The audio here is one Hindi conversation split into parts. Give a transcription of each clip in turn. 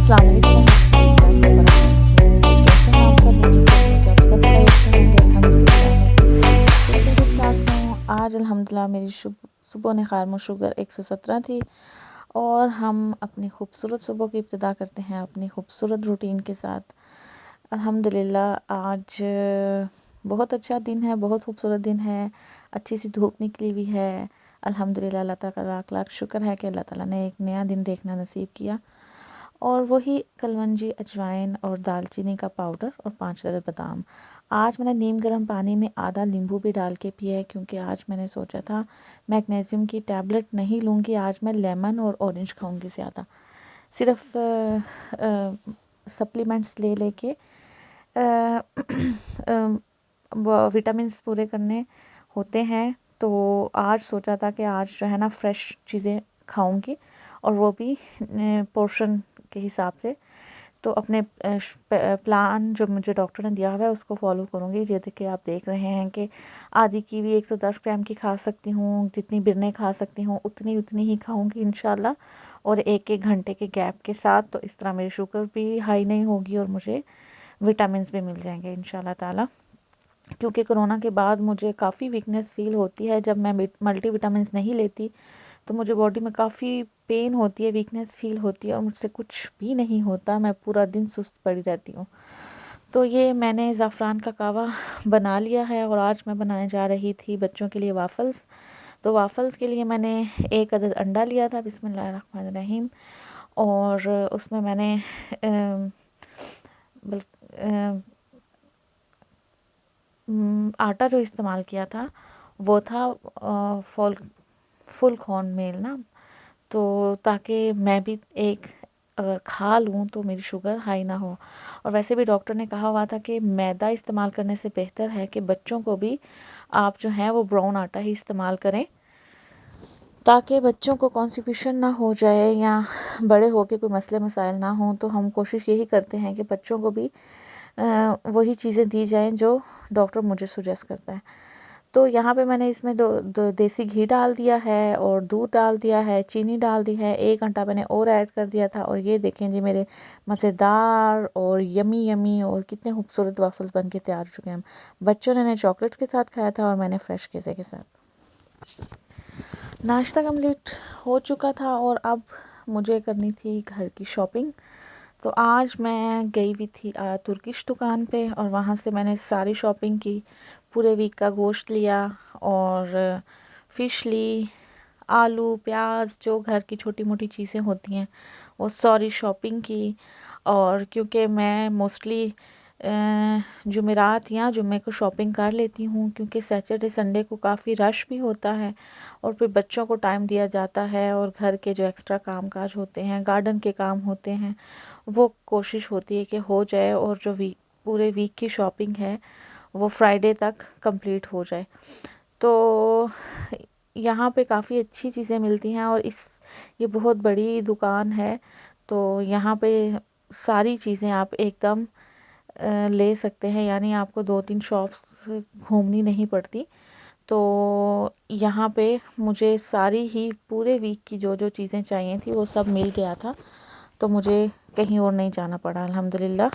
अस्सलाम वालेकुम वरहमतुल्लाहि वबरकातुहू। कैसे हैं आप सब? उम्मीद करती हूँ कि आप सब खैरियत से होंगे। अल्हम्दुलिल्लाह मैं बिल्कुल ठीक ठाक हूँ। आज अल्हम्दुलिल्लाह मेरी सुबह निखार में शुगर 117 थी और हम अपनी खूबसूरत सुबह की इब्तिदा करते हैं अपनी खूबसूरत रूटीन के साथ। अल्हम्दुलिल्लाह आज बहुत अच्छा दिन है, बहुत खूबसूरत दिन है। अच्छी सी धूप निकली हुई है। अल्हम्दुलिल्लाह अल्लाह ताला का लाख लाख शुक्र है कि अल्लाह ताला ने एक नया दिन देखना नसीब किया। और वही कलवंजी, अजवाइन और दालचीनी का पाउडर और 5 अदद बादाम। आज मैंने नीम गर्म पानी में आधा नींबू भी डाल के पिया है, क्योंकि आज मैंने सोचा था मैग्नीशियम की टैबलेट नहीं लूँगी, आज मैं लेमन और ऑरेंज खाऊँगी ज़्यादा। सिर्फ सप्लीमेंट्स ले लेके विटामिन्स पूरे करने होते हैं। तो आज सोचा था कि आज जो है ना फ्रेश चीज़ें खाऊंगी, और वो भी पोर्शन के हिसाब से। तो अपने प्लान जो मुझे डॉक्टर ने दिया हुआ है उसको फॉलो करूँगी। जैसे कि आप देख रहे हैं कि आधी कीवी 110 ग्राम की खा सकती हूँ, जितनी बिरने खा सकती हूँ उतनी उतनी ही खाऊंगी इंशाल्लाह, और एक एक घंटे के गैप के साथ। तो इस तरह मेरी शुगर भी हाई नहीं होगी और मुझे विटामिन्स भी मिल जाएंगे इंशाल्लाह ताला। क्योंकि कोरोना के बाद मुझे काफ़ी वीकनेस फ़ील होती है। जब मैं मल्टी विटामिन्स नहीं लेती तो मुझे बॉडी में काफ़ी पेन होती है, वीकनेस फ़ील होती है और मुझसे कुछ भी नहीं होता। मैं पूरा दिन सुस्त पड़ी रहती हूँ। तो ये मैंने ज़ाफ़रान का कहवा बना लिया है और आज मैं बनाने जा रही थी बच्चों के लिए वाफ़ल्स। तो वाफ़ल्स के लिए मैंने 1 अदद अंडा लिया था, बिस्मिल्लाहिर्रहमानिर्रहीम। और उसमें मैंने आटा जो इस्तेमाल किया था वो था फुल कॉर्न मील ना, तो ताकि मैं भी एक अगर खा लूँ तो मेरी शुगर हाई ना हो। और वैसे भी डॉक्टर ने कहा हुआ था कि मैदा इस्तेमाल करने से बेहतर है कि बच्चों को भी आप जो है वो ब्राउन आटा ही इस्तेमाल करें, ताकि बच्चों को कॉन्स्टिपेशन ना हो जाए या बड़े होके कोई मसले मसाइल ना हो। तो हम कोशिश यही करते हैं कि बच्चों को भी वही चीज़ें दी जाएं जो डॉक्टर मुझे सुजेस्ट करता है। तो यहाँ पे मैंने इसमें दो देसी घी डाल दिया है और दूध डाल दिया है, चीनी डाल दी है, 1 घंटा मैंने और ऐड कर दिया था। और ये देखें जी मेरे मज़ेदार और यमी यमी और कितने खूबसूरत वाफ़ल्स बन के तैयार हो चुके हैं। बच्चों ने चॉकलेट्स के साथ खाया था और मैंने फ्रेश केज़े के साथ। नाश्ता कंप्लीट हो चुका था और अब मुझे करनी थी घर की शॉपिंग। तो आज मैं गई हुई थी तुर्किश दुकान पे और वहाँ से मैंने सारी शॉपिंग की। पूरे वीक का गोश्त लिया और फ़िश ली, आलू, प्याज, जो घर की छोटी मोटी चीज़ें होती हैं वो सारी शॉपिंग की। और क्योंकि मैं मोस्टली जुमेरात या जुम्मे को शॉपिंग कर लेती हूँ, क्योंकि सैटरडे संडे को काफ़ी रश भी होता है और फिर बच्चों को टाइम दिया जाता है और घर के जो एक्स्ट्रा काम काज होते हैं, गार्डन के काम होते हैं, वो कोशिश होती है कि हो जाए और जो पूरे वीक की शॉपिंग है वो फ्राइडे तक कंप्लीट हो जाए। तो यहाँ पे काफ़ी अच्छी चीज़ें मिलती हैं और ये बहुत बड़ी दुकान है। तो यहाँ पे सारी चीज़ें आप एकदम ले सकते हैं, यानी आपको 2-3 शॉप्स घूमनी नहीं पड़ती। तो यहाँ पे मुझे सारी ही पूरे वीक की जो जो चीज़ें चाहिए थी वो सब मिल गया था, तो मुझे कहीं और नहीं जाना पड़ा अल्हम्दुलिल्लाह।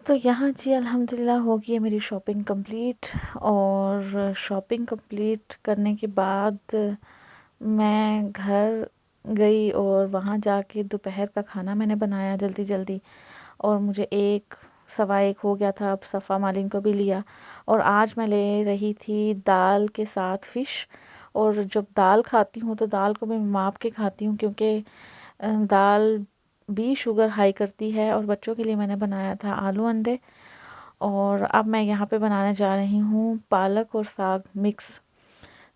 तो यहाँ जी अल्हम्दुलिल्लाह हो गई है मेरी शॉपिंग कंप्लीट। और शॉपिंग कंप्लीट करने के बाद मैं घर गई और वहाँ जाके दोपहर का खाना मैंने बनाया जल्दी जल्दी। और मुझे 1 सवा 1 हो गया था। अब सफ़ा मालिन को भी लिया और आज मैं ले रही थी दाल के साथ फ़िश। और जब दाल खाती हूँ तो दाल को मैं माप के खाती हूँ, क्योंकि दाल भी शुगर हाई करती है। और बच्चों के लिए मैंने बनाया था आलू अंडे। और अब मैं यहाँ पे बनाने जा रही हूँ पालक और साग मिक्स,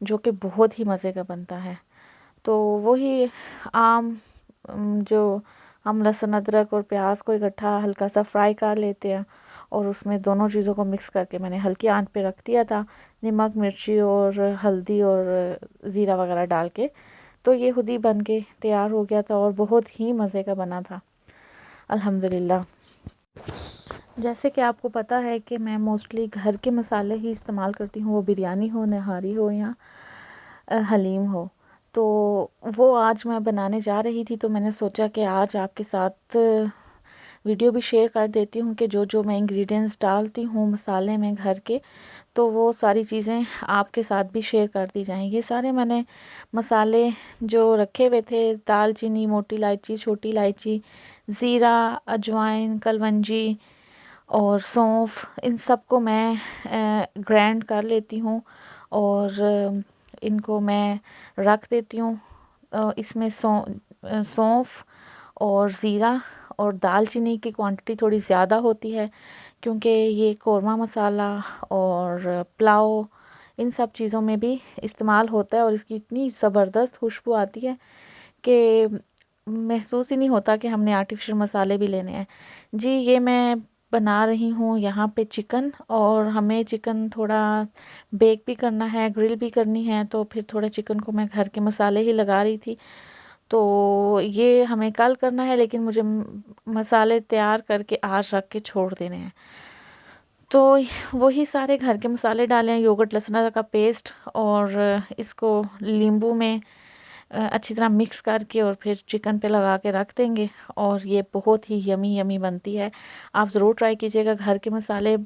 जो कि बहुत ही मज़े का बनता है। तो वही आम जो हम लहसुन अदरक और प्याज को इकट्ठा हल्का सा फ्राई कर लेते हैं और उसमें दोनों चीज़ों को मिक्स करके मैंने हल्की आंच पे रख दिया था, नमक, मिर्ची और हल्दी और ज़ीरा वगैरह डाल के। तो ये खुद ही बन के तैयार हो गया था और बहुत ही मज़े का बना था अल्हम्दुलिल्लाह। जैसे कि आपको पता है कि मैं मोस्टली घर के मसाले ही इस्तेमाल करती हूँ, वो बिरयानी हो, नहारी हो या हलीम हो। तो वो आज मैं बनाने जा रही थी, तो मैंने सोचा कि आज आपके साथ वीडियो भी शेयर कर देती हूँ कि जो जो मैं इंग्रेडिएंट्स डालती हूँ मसाले में घर के, तो वो सारी चीज़ें आपके साथ भी शेयर कर दी जाएंगी। ये सारे मैंने मसाले जो रखे हुए थे, दालचीनी, मोटी इलायची, छोटी इलायची, ज़ीरा, अजवाइन, कलवंजी और सौंफ, इन सब को मैं ग्राइंड कर लेती हूँ और इनको मैं रख देती हूँ। इसमें सौंफ और ज़ीरा और दालचीनी की क्वांटिटी थोड़ी ज़्यादा होती है, क्योंकि ये कोरमा मसाला और पुलाव इन सब चीज़ों में भी इस्तेमाल होता है और इसकी इतनी ज़बरदस्त खुशबू आती है कि महसूस ही नहीं होता कि हमने आर्टिफिशियल मसाले भी लेने हैं। जी, ये मैं बना रही हूँ यहाँ पे चिकन, और हमें चिकन थोड़ा बेक भी करना है, ग्रिल भी करनी है, तो फिर थोड़ा चिकन को मैं घर के मसाले ही लगा रही थी। तो ये हमें कल करना है, लेकिन मुझे मसाले तैयार करके आज रख के छोड़ देने हैं। तो वही सारे घर के मसाले डाले हैं, योगर्ट, लहसुन अदरक का पेस्ट, और इसको नींबू में अच्छी तरह मिक्स करके और फिर चिकन पे लगा के रख देंगे, और ये बहुत ही यमी यमी बनती है। आप ज़रूर ट्राई कीजिएगा। घर के मसाले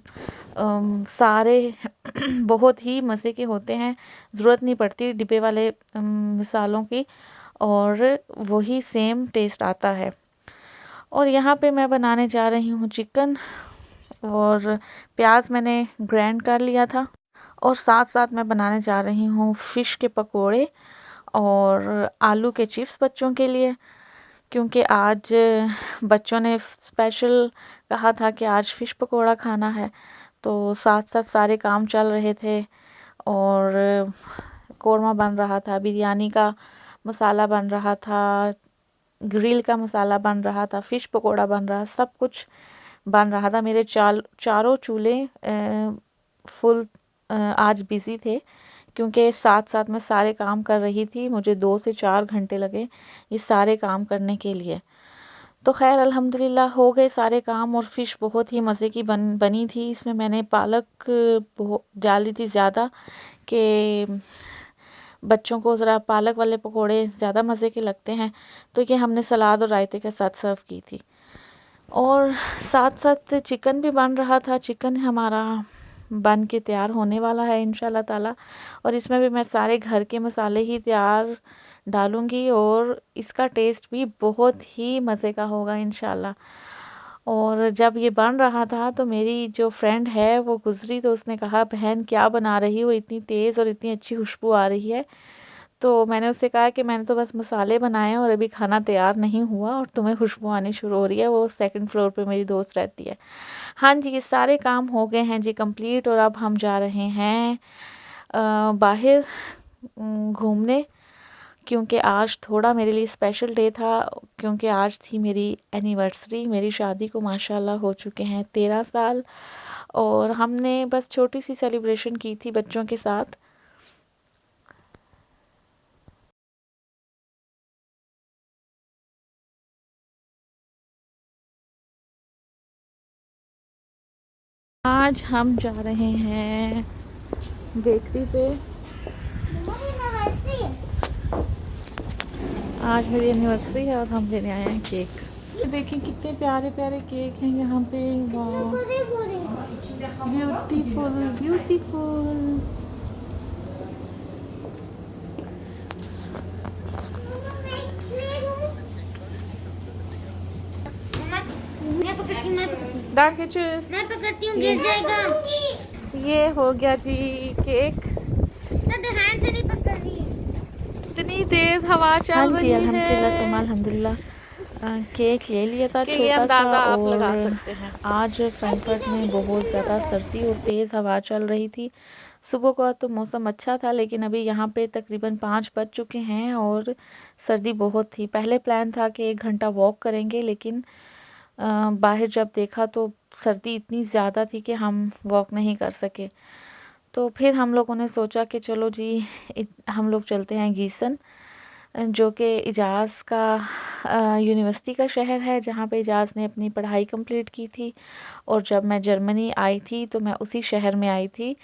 सारे बहुत ही मज़े के होते हैं, ज़रूरत नहीं पड़ती डिब्बे वाले मसालों की, और वही सेम टेस्ट आता है। और यहाँ पे मैं बनाने जा रही हूँ चिकन, और प्याज मैंने ग्राइंड कर लिया था, और साथ साथ मैं बनाने जा रही हूँ फ़िश के पकोड़े और आलू के चिप्स बच्चों के लिए, क्योंकि आज बच्चों ने स्पेशल कहा था कि आज फ़िश पकोड़ा खाना है। तो साथ साथ सारे काम चल रहे थे, और कोरमा बन रहा था, बिरयानी का मसाला बन रहा था, ग्रिल का मसाला बन रहा था, फ़िश पकोड़ा बन रहा, सब कुछ बन रहा था। मेरे चारों चूल्हे फुल आज बिज़ी थे, क्योंकि साथ साथ मैं सारे काम कर रही थी। मुझे 2 से 4 घंटे लगे ये सारे काम करने के लिए। तो खैर अल्हम्दुलिल्लाह हो गए सारे काम, और फ़िश बहुत ही मज़े की बनी थी। इसमें मैंने पालक डाली थी ज़्यादा, कि बच्चों को ज़रा पालक वाले पकोड़े ज़्यादा मज़े के लगते हैं। तो ये हमने सलाद और रायते के साथ सर्व की थी, और साथ साथ चिकन भी बन रहा था। चिकन हमारा बन के तैयार होने वाला है इंशाल्लाह ताला, और इसमें भी मैं सारे घर के मसाले ही तैयार डालूँगी, और इसका टेस्ट भी बहुत ही मज़े का होगा इंशाल्लाह। और जब ये बन रहा था तो मेरी जो फ्रेंड है वो गुज़री, तो उसने कहा, बहन क्या बना रही हो, इतनी तेज़ और इतनी अच्छी खुशबू आ रही है। तो मैंने उससे कहा कि मैंने तो बस मसाले बनाए हैं और अभी खाना तैयार नहीं हुआ, और तुम्हें खुशबू आनी शुरू हो रही है। वो सेकंड फ्लोर पे मेरी दोस्त रहती है। हाँ जी, ये सारे काम हो गए हैं जी कंप्लीट, और अब हम जा रहे हैं बाहर घूमने, क्योंकि आज थोड़ा मेरे लिए स्पेशल डे था, क्योंकि आज थी मेरी एनिवर्सरी। मेरी शादी को माशाल्लाह हो चुके हैं 13 साल, और हमने बस छोटी सी सेलिब्रेशन की थी बच्चों के साथ। आज हम जा रहे हैं बेकरी पे। आज मेरी एनिवर्सरी है और हम लेने आए हैं केक। देखें कितने प्यारे प्यारे केक हैं यहाँ पे। वाह, ब्यूटीफुल ब्यूटीफुल। डार्क चूज, मैं पकड़ती हूँ, गिर जाएगा। ये हो गया जी केक। हैंड से नहीं पकड़ रही है। इतनी तेज हवा चल हाँ रही जी, है। अल्हम्दुलिल्लाह सुमा अल्हम्दुलिल्लाह। केक ले लिया था कि ये छोटा सा, अंदाज़ा आप लगा और सकते हैं। आज फ्रैंकफर्ट में बहुत ज़्यादा सर्दी और तेज़ हवा चल रही थी। सुबह का तो मौसम अच्छा था, लेकिन अभी यहाँ पे तकरीबन 5 बज चुके हैं और सर्दी बहुत थी। पहले प्लान था कि 1 घंटा वॉक करेंगे, लेकिन बाहर जब देखा तो सर्दी इतनी ज़्यादा थी कि हम वॉक नहीं कर सके। तो फिर हम लोगों ने सोचा कि चलो जी हम लोग चलते हैं गीसन, जो कि इजाज़ का यूनिवर्सिटी का शहर है, जहाँ पे इजाज़ ने अपनी पढ़ाई कंप्लीट की थी। और जब मैं जर्मनी आई थी तो मैं उसी शहर में आई थी।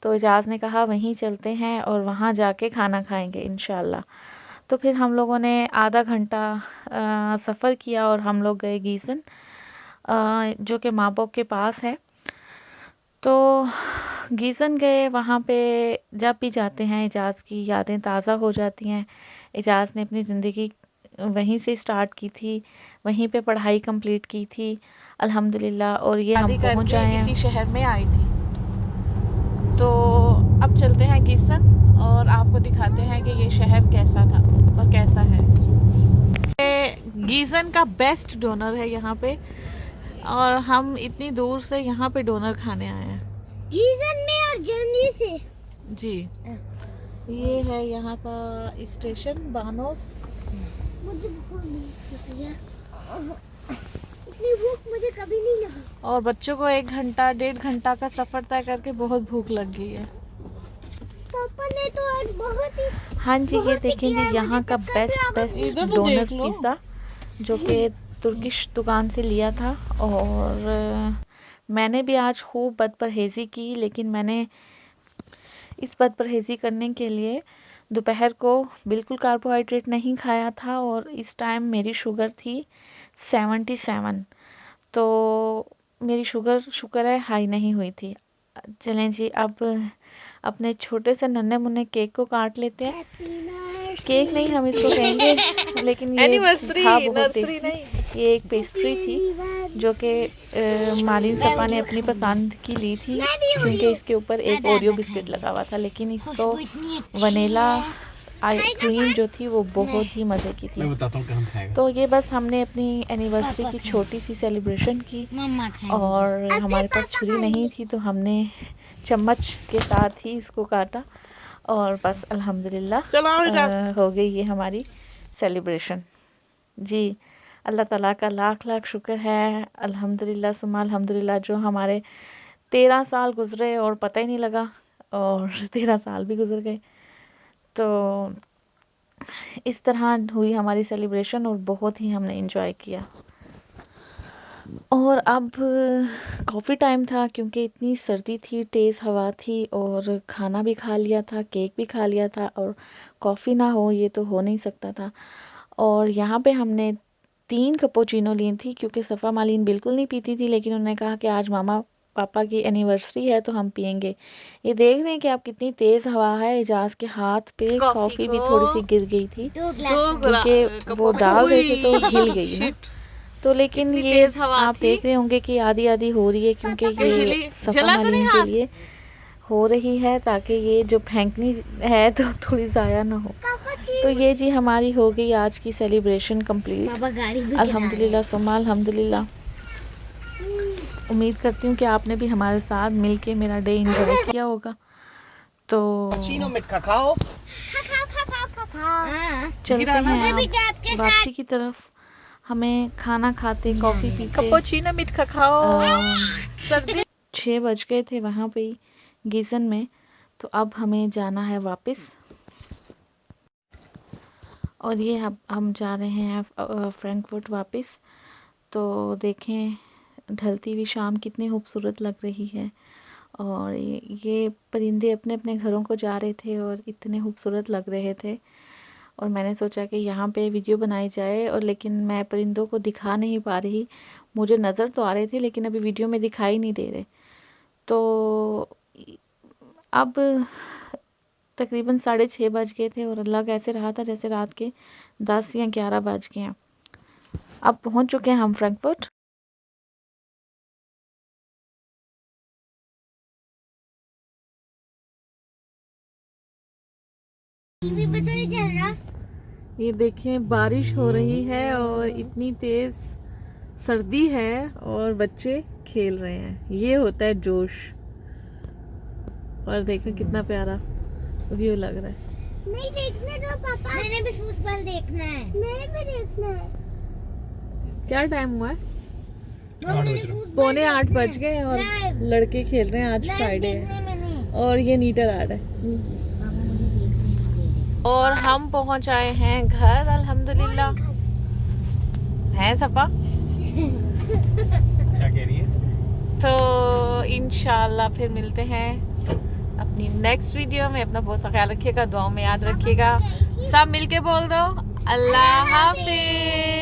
तो इजाज़ ने कहा वहीं चलते हैं और वहाँ जाके खाना खाएंगे इंशाल्लाह। तो फिर हम लोगों ने आधा घंटा सफ़र किया और हम लोग गए गीसन, जो कि माबोक के पास है। तो गीसन गए, वहाँ पे जब भी जाते हैं एजाज़ की यादें ताज़ा हो जाती हैं। एजाज़ ने अपनी ज़िंदगी वहीं से स्टार्ट की थी, वहीं पे पढ़ाई कंप्लीट की थी अल्हम्दुलिल्लाह, और ये हम पहुँच आए हैं। इसी शहर में आई थी। तो अब चलते हैं गीसन और आपको दिखाते हैं कि ये शहर कैसा था और कैसा है। गीसन का बेस्ट डोनर है यहाँ पे, और हम इतनी दूर से यहाँ पे डोनर खाने आए हैं गीसन में और जर्मनी से जी। ये है यहाँ का स्टेशन बानोफ। मुझे बहुत भूख लगी है, इतनी भूख मुझे कभी नहीं लगी। और बच्चों को 1 घंटा 1.5 घंटा का सफ़र तय करके बहुत भूख लग गई है। पापा ने तो आज बहुत ही हाँ जी, ये देखें जी यहाँ का बेस्ट डोनर पिज़्ज़ा, जो कि तुर्किश दुकान से लिया था। और मैंने भी आज खूब बदपरहेज़ी की, लेकिन मैंने इस बदपरहेज़ी करने के लिए दोपहर को बिल्कुल कार्बोहाइड्रेट नहीं खाया था, और इस टाइम मेरी शुगर थी 77। तो मेरी शुक्र है हाई नहीं हुई थी। चलें जी, अब अपने छोटे से नन्हे मुन्ने केक को काट लेते हैं। केक नहीं हम इसको कहेंगे, लेकिन ये था बहुत टेस्टी। ये एक पेस्ट्री थी जो कि मालिन सफ़ा ने अपनी पसंद की ली थी, क्योंकि इसके ऊपर एक ओरियो बिस्किट लगा हुआ था, लेकिन इसको वनीला क्रीम जो थी वो बहुत ही मज़े की थी। मैं बताता हूँ कि हम खाएगा। तो ये बस हमने अपनी एनिवर्सरी की छोटी सी सेलिब्रेशन की, और हमारे पास छुरी नहीं थी तो हमने चम्मच के साथ ही इसको काटा, और बस अल्हम्दुलिल्लाह हो गई ये हमारी सेलिब्रेशन जी। अल्लाह ताला का लाख लाख शुक्र है, अल्हम्दुलिल्लाह सुम्मा अल्हम्दुलिल्लाह, जो हमारे 13 साल गुज़रे और पता ही नहीं लगा, और 13 साल भी गुज़र गए। तो इस तरह हुई हमारी सेलिब्रेशन और बहुत ही हमने एंजॉय किया। और अब कॉफ़ी टाइम था, क्योंकि इतनी सर्दी थी, तेज़ हवा थी, और खाना भी खा लिया था, केक भी खा लिया था, और कॉफ़ी ना हो ये तो हो नहीं सकता था। और यहाँ पे हमने 3 कैपुचिनो ली थी, क्योंकि सफ़ा मालिन बिल्कुल नहीं पीती थी, लेकिन उन्होंने कहा कि आज मामा पापा की एनिवर्सरी है तो हम पियेंगे। ये देख रहे हैं कि आप कितनी तेज़ हवा है। एजाज़ के हाथ पे कॉफ़ी भी थोड़ी सी गिर गई थी, क्योंकि वो डाल रहे थे तो हिल गई ना। तो लेकिन ये आप देख रहे होंगे कि आधी आधी हो रही है, क्योंकि ये सफ़ा मालिन के लिए हो रही है, ताकि ये जो फेंकनी है तो थोड़ी ज़ाया ना हो। तो ये जी हमारी हो गई आज की सेलिब्रेशन कंप्लीट अल्हम्दुलिल्लाह सुम्मा अल्हम्दुलिल्लाह। उम्मीद करती हूँ कि आपने भी हमारे साथ मिलके मेरा डे एंजॉय किया होगा। तो चलते हैं वापसी की तरफ। हमें खाना खाते, कॉफ़ी पीते, कैपुचिनो विद ककाओ, 6 बज गए थे वहाँ पे ही गीसन में। तो अब हमें जाना है वापस, और ये अब हम जा रहे हैं फ्रैंकफर्ट वापस। तो देखें ढलती हुई शाम कितनी खूबसूरत लग रही है, और ये परिंदे अपने अपने घरों को जा रहे थे और इतने खूबसूरत लग रहे थे। और मैंने सोचा कि यहाँ पे वीडियो बनाई जाए, और लेकिन मैं परिंदों को दिखा नहीं पा रही। मुझे नज़र तो आ रहे थे, लेकिन अभी वीडियो में दिखाई नहीं दे रहे। तो अब तकरीबन 6:30 बज गए थे, और लग ऐसे रहा था जैसे रात के 10 या 11 बज गए हैं। अब पहुँच चुके हैं हम फ्रैंकफर्ट। ये देखें बारिश हो रही है और इतनी तेज़ सर्दी है, और बच्चे खेल रहे हैं। ये होता है जोश। और देखें कितना प्यारा व्यू लग रहा है। नहीं देखने दो पापा, मैंने भी फुटबॉल देखना है। मैंने भी देखना है। क्या टाइम हुआ है? 7:45 बज गए, और लड़के खेल रहे हैं। आज फ्राइडे है और ये नीटर आ रहा है। और हम पहुंच आए हैं घर अल्हम्दुलिल्लाह। है सफ़ा? क्या कह रही है? तो इंशाल्लाह फिर मिलते हैं अपनी नेक्स्ट वीडियो में। अपना बहुत सा ख्याल रखिएगा, दुआओं में याद रखिएगा। सब मिलके बोल दो, अल्लाह हाफिज।